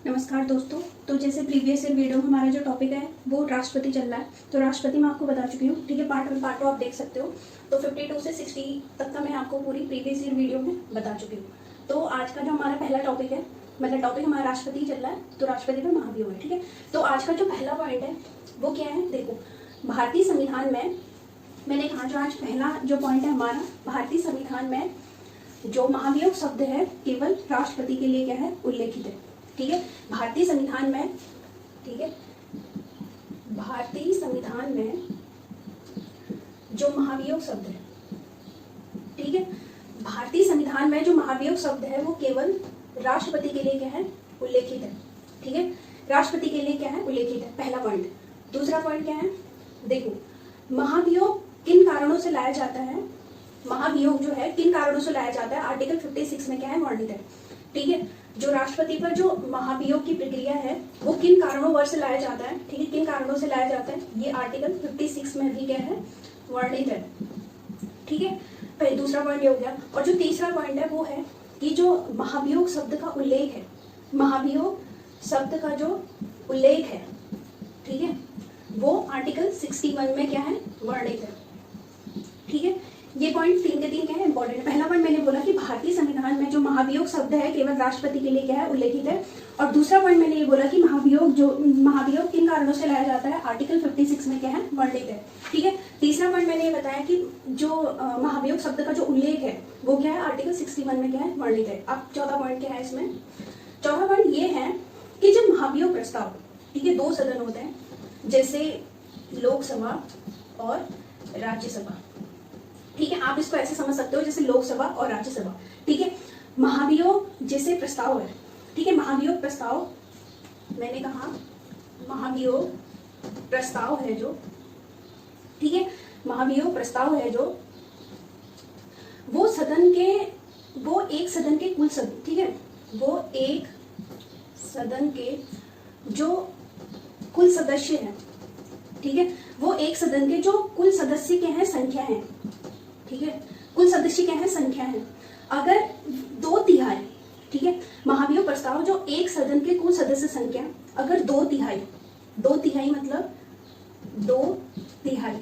नमस्कार दोस्तों। तो जैसे प्रीवियस ईयर वीडियो में हमारा जो टॉपिक है वो राष्ट्रपति चल रहा है। तो राष्ट्रपति मैं आपको बता चुकी हूँ, ठीक है। पार्ट 1 पार्ट 2 आप देख सकते हो। तो 52 से 60 तक का मैं आपको पूरी प्रीवियस ईयर वीडियो में बता चुकी हूँ। तो आज का जो हमारा पहला टॉपिक है, मतलब टॉपिक हमारा राष्ट्रपति चल रहा है, तो राष्ट्रपति पर महाभियोग है, ठीक है। तो आज का जो पहला पॉइंट है वो क्या है, देखो भारतीय संविधान में मैंने कहा जो आज पहला जो पॉइंट है हमारा, भारतीय संविधान में जो महाभियोग शब्द है केवल राष्ट्रपति के लिए क्या है, उल्लेखित है, ठीक है। भारतीय संविधान में, ठीक है, भारतीय संविधान में जो महाभियोग शब्द है, ठीक है, भारतीय संविधान में जो महाभियोग शब्द है वो केवल राष्ट्रपति के लिए क्या है, उल्लेखित है, ठीक है। राष्ट्रपति के लिए क्या है, उल्लेखित है, पहला पॉइंट। दूसरा पॉइंट क्या है, देखो महाभियोग किन कारणों से लाया जाता है, महाभियोग जो है किन कारणों से लाया जाता है, आर्टिकल 56 में क्या है, वर्णित है, ठीक है। जो राष्ट्रपति पर जो महाभियोग की प्रक्रिया है वो किन कारणों से लाया जाता है, ठीक है, किन कारणों से लाया जाता है, ये आर्टिकल 56 में भी क्या है, वर्णित है, ठीक है। पहले दूसरा पॉइंट ये हो गया। और जो तीसरा पॉइंट है वो है कि जो महाभियोग शब्द का उल्लेख है, महाभियोग शब्द का जो उल्लेख है, ठीक है, वो आर्टिकल 61 में क्या है, वर्णित है, ठीक है। ये पॉइंट 3 के 3 क्या है, इंपॉर्टेंट है। पहला पॉइंट मैंने बोला कि भारतीय संविधान में जो महाभियोग शब्द है केवल राष्ट्रपति के लिए क्या है, उल्लेखित है। और दूसरा पॉइंट मैंने ये बोला कि महाभियोग किन कारणों से लाया जाता है, आर्टिकल 56 में क्या है, वर्णित है, ठीक है। तीसरा पॉइंट मैंने ये बताया कि जो महाभियोग शब्द का जो उल्लेख है वो क्या है, आर्टिकल 61 में क्या है, वर्णित है। अब चौथा पॉइंट क्या है इसमें, चौथा पॉइंट ये है कि जब महाभियोग प्रस्ताव, ठीक है, 2 सदन होते हैं, जैसे लोकसभा और राज्यसभा, ठीक है। आप इसको ऐसे समझ सकते हो जैसे लोकसभा और राज्यसभा, ठीक है। महाभियोग जैसे प्रस्ताव है, ठीक है, महाभियोग प्रस्ताव, मैंने कहा महाभियोग प्रस्ताव है जो, ठीक है, महाभियोग प्रस्ताव है जो वो एक सदन के कुल सदस्य, ठीक है, वो एक सदन के जो कुल सदस्य हैं, ठीक है, वो एक सदन के जो कुल सदस्य के हैं संख्या है, ठीक है, कुल सदस्य क्या है, संख्या है, अगर 2/3, ठीक है, महाभियोग प्रस्ताव जो एक सदन के कुल सदस्य संख्या अगर 2/3 मतलब 2/3,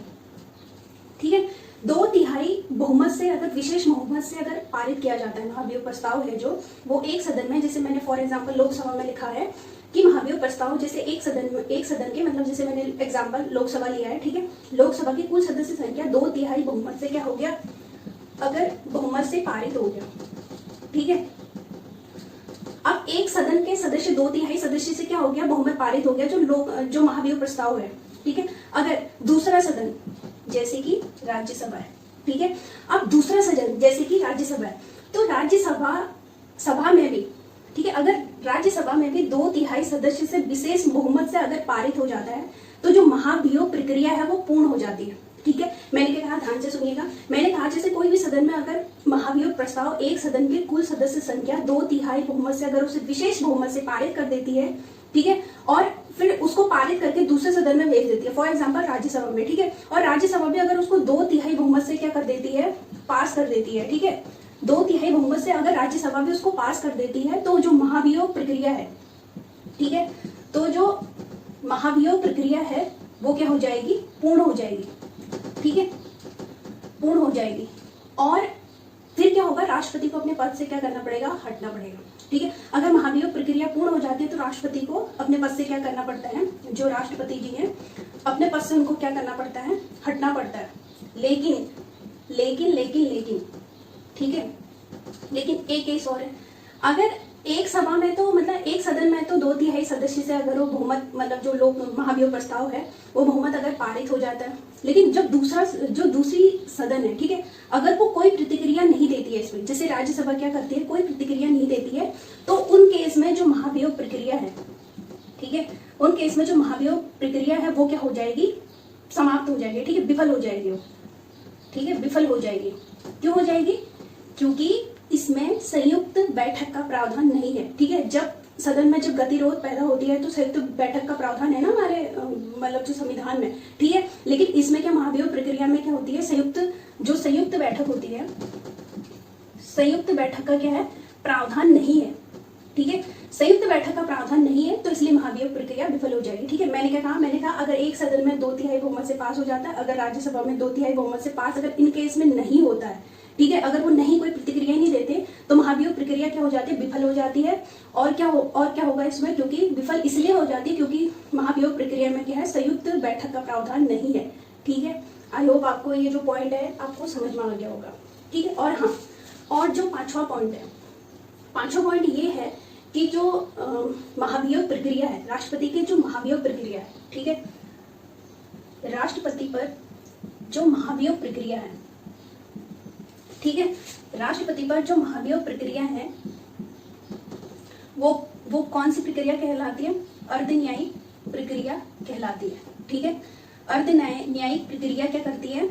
ठीक है, 2/3 बहुमत से, अगर विशेष बहुमत से अगर पारित किया जाता है, महाभियोग प्रस्ताव है जो वो एक सदन में, जैसे मैंने फॉर एग्जांपल लोकसभा में लिखा है कि महाभियोग प्रस्ताव जैसे एक सदन के, मतलब जैसे मैंने एग्जांपल लोकसभा लिया है, ठीक है, लोकसभा की कुल सदस्य संख्या 2/3 बहुमत से क्या हो गया, अगर बहुमत से पारित हो गया, ठीक है। अब एक सदन के सदस्य 2/3 सदस्य से क्या हो गया, बहुमत पारित हो गया जो महाभियोग प्रस्ताव है, ठीक है। अगर दूसरा सदन जैसे कि राज्यसभा है, ठीक है, अब दूसरा सदन जैसे कि राज्यसभा है, तो राज्यसभा में भी, ठीक है, अगर राज्यसभा में भी 2/3 सदस्य से विशेष बहुमत से अगर पारित हो जाता है तो जो महाभियोग प्रक्रिया है वो पूर्ण हो जाती है, ठीक है। मैंने क्या कहा, ध्यान से सुनिएगा। मैंने कहा जैसे कोई भी सदन में अगर महाभियोग प्रस्ताव एक सदन के कुल सदस्य संख्या 2/3 बहुमत से अगर उसे विशेष बहुमत से पारित कर देती है, ठीक है, और फिर उसको पारित करके दूसरे सदन में भेज देती है, फॉर एग्जाम्पल राज्यसभा में, ठीक है, और राज्यसभा भी अगर उसको 2/3 बहुमत से क्या कर देती है, पास कर देती है, ठीक है, 2/3 बहुमत से अगर राज्यसभा भी उसको पास कर देती है तो जो महाभियोग प्रक्रिया है, ठीक है, तो जो महाभियोग प्रक्रिया है वो क्या हो जाएगी, पूर्ण हो जाएगी, ठीक है, पूर्ण हो जाएगी। और फिर क्या होगा, राष्ट्रपति को अपने पद से क्या करना पड़ेगा, हटना पड़ेगा, ठीक है। अगर महाभियोग प्रक्रिया पूर्ण हो जाती है तो राष्ट्रपति को अपने पद से क्या करना पड़ता है, जो राष्ट्रपति जी हैं अपने पद से उनको क्या करना पड़ता है, हटना पड़ता है। लेकिन ठीक है, लेकिन एक केस और है, अगर एक सभा में तो मतलब एक सदन में तो 2/3 सदस्य से अगर वो बहुमत, मतलब जो लोग महाभियोग प्रस्ताव है वो बहुमत अगर पारित हो जाता है, लेकिन जब दूसरी सदन है, ठीक है, अगर वो कोई प्रतिक्रिया नहीं देती है इसमें, जैसे राज्यसभा क्या करती है, कोई प्रतिक्रिया नहीं देती है, तो उन केस में जो महाभियोग प्रक्रिया है, ठीक है, उन केस में जो महाभियोग प्रक्रिया है वो क्या हो जाएगी, समाप्त हो जाएगी, ठीक है, विफल हो जाएगी वो, ठीक है, विफल हो जाएगी। क्यों हो जाएगी, क्योंकि इसमें संयुक्त बैठक का प्रावधान नहीं है, ठीक है। जब सदन में जब गतिरोध पैदा होती है तो संयुक्त बैठक का प्रावधान है ना हमारे मतलब जो संविधान में, ठीक है, लेकिन इसमें क्या महाभियोग प्रक्रिया में क्या होती है, संयुक्त बैठक होती है, संयुक्त बैठक का क्या है, प्रावधान नहीं है, ठीक है। संयुक्त बैठक का प्रावधान नहीं है तो इसलिए महाभियोग प्रक्रिया विफल हो जाएगी। ठीक है, मैंने क्या कहा, मैंने कहा अगर एक सदन में 2/3 बहुमत से पास हो जाता है, अगर राज्यसभा में 2/3 बहुमत से पास अगर इन केस में नहीं होता है, ठीक है, अगर वो नहीं कोई प्रतिक्रिया नहीं देते तो महाभियोग प्रक्रिया क्या हो जाती है, विफल हो जाती है। और क्या होगा इसमें, क्योंकि विफल इसलिए हो जाती है क्योंकि महाभियोग प्रक्रिया में क्या है, संयुक्त बैठक का प्रावधान नहीं है। ठीक है, आई होप आपको ये जो पॉइंट है आपको समझ में आ गया होगा। ठीक है, और हाँ, और जो पांचवा पॉइंट है, पांचवा पॉइंट ये है कि जो महाभियोग प्रक्रिया है, राष्ट्रपति की जो महाभियोग प्रक्रिया है, ठीक है, राष्ट्रपति पर जो महाभियोग प्रक्रिया है, ठीक है, राष्ट्रपति पर जो महाभियोग प्रक्रिया है वो कौन सी प्रक्रिया कहलाती है, अर्ध न्यायिक प्रक्रिया कहलाती है। ठीक है, अर्ध न्यायिक प्रक्रिया क्या करती है,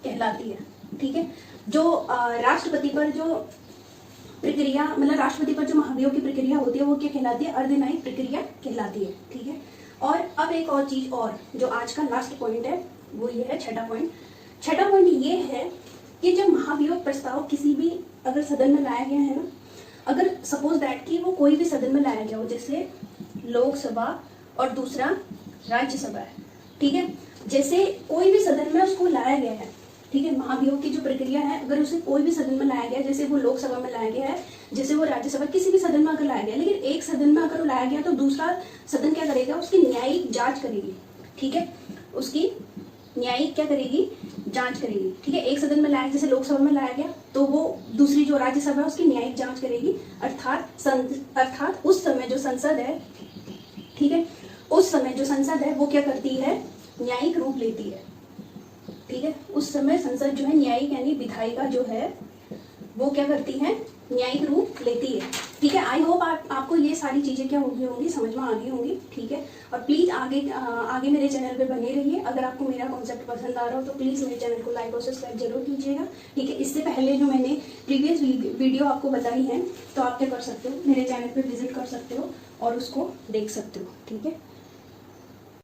कहलाती है। ठीक है, जो राष्ट्रपति पर जो प्रक्रिया, मतलब राष्ट्रपति पर जो महाभियोग की प्रक्रिया होती है वो क्या कहलाती है, अर्ध न्यायिक प्रक्रिया कहलाती है। ठीक है, और अब एक और चीज, और जो आज का लास्ट पॉइंट है वो ये है छठा पॉइंट। छठा पॉइंट ये है कि जब महाभियोग प्रस्ताव किसी भी अगर सदन में लाया गया है ना, अगर सपोज दैट कि वो कोई भी सदन में लाया गया हो, जैसे लोकसभा और दूसरा राज्यसभा है। ठीक है, जैसे कोई भी सदन में उसको लाया गया है, ठीक है, महाभियोग की जो प्रक्रिया है अगर उसे कोई भी सदन में लाया गया, जैसे वो लोकसभा में लाया गया है, जैसे वो राज्यसभा, किसी भी सदन में अगर लाया गया, लेकिन एक सदन में अगर वो लाया गया तो दूसरा सदन क्या करेगा, उसकी न्यायिक जांच करेगी। ठीक है, उसकी न्यायिक क्या करेगी, जांच करेगी। ठीक है, एक सदन में लाया, जैसे लोकसभा में लाया गया तो वो दूसरी जो राज्यसभा है उसकी न्यायिक जांच करेगी, अर्थात उस समय जो संसद है, ठीक है, उस समय जो संसद है वो क्या करती है, न्यायिक रूप लेती है। ठीक है, उस समय संसद जो है न्यायिक यानी विधायिका जो है वो क्या करती है, न्यायिक रूप लेती है। ठीक है, आई होप आपको ये सारी चीजें क्या होंगी समझ में आ गई होंगी। ठीक है, और प्लीज आगे मेरे चैनल पे बने रहिए। अगर आपको मेरा कॉन्सेप्ट पसंद आ रहा हो तो प्लीज मेरे चैनल को लाइक और सब्सक्राइब जरूर कीजिएगा। ठीक है, इससे पहले जो मैंने प्रीवियस वीडियो आपको बताई है तो आप क्या कर सकते हो, मेरे चैनल पे विजिट कर सकते हो और उसको देख सकते हो। ठीक है।